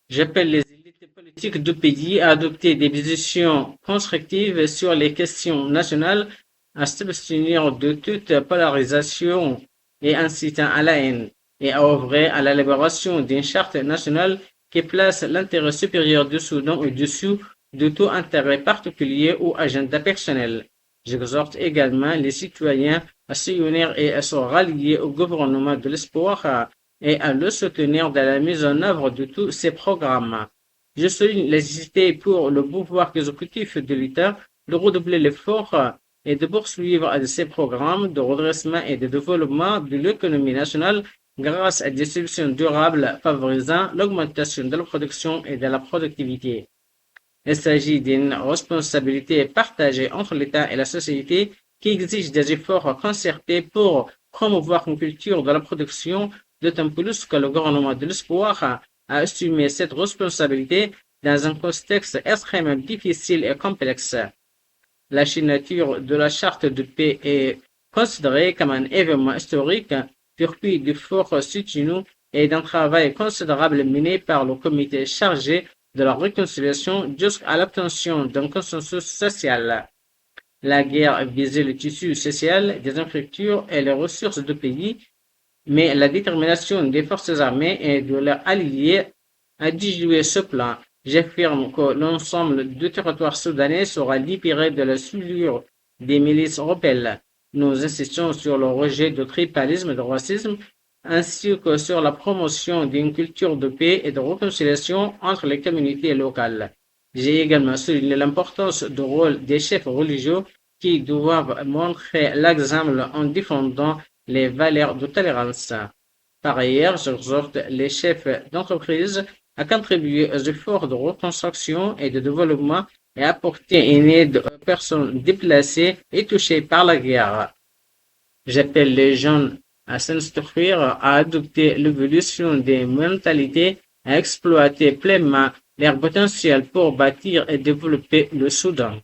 J'appelle les élites politiques du pays à adopter des positions constructives sur les questions nationales, à s'abstenir de toute polarisation et incitant à la haine, et à œuvrer à l'élaboration d'une charte nationale qui place l'intérêt supérieur du Soudan au-dessous de tout intérêt particulier ou agenda personnel. J'exhorte également les citoyens à s'unir et à se rallier au gouvernement de l'espoir et à le soutenir dans la mise en œuvre de tous ces programmes. Je souligne la nécessité pour le pouvoir exécutif de l'État de redoubler l'effort et de poursuivre ces programmes de redressement et de développement de l'économie nationale grâce à des solutions durables favorisant l'augmentation de la production et de la productivité. Il s'agit d'une responsabilité partagée entre l'État et la société qui exige des efforts concertés pour promouvoir une culture de la production, d'autant plus que le gouvernement de l'espoir a assumé cette responsabilité dans un contexte extrêmement difficile et complexe. La signature de la charte de paix est considérée comme un événement historique, fruit d'efforts soutenus et d'un travail considérable mené par le comité chargé de la réconciliation jusqu'à l'obtention d'un consensus social. La guerre visait le tissu social des infrastructures et les ressources du pays, mais la détermination des forces armées et de leurs alliés a déjoué ce plan. J'affirme que l'ensemble du territoire soudanais sera libéré de la soulure des milices rebelles. Nous insistons sur le rejet du tribalisme et du racisme, ainsi que sur la promotion d'une culture de paix et de réconciliation entre les communautés locales. J'ai également souligné l'importance du rôle des chefs religieux qui doivent montrer l'exemple en défendant les valeurs de tolérance. Par ailleurs, j'exhorte les chefs d'entreprise à contribuer aux efforts de reconstruction et de développement et à apporter une aide aux personnes déplacées et touchées par la guerre. J'appelle les jeunes à s'instruire, à adopter l'évolution des mentalités, à exploiter pleinement leur potentiel pour bâtir et développer le Soudan.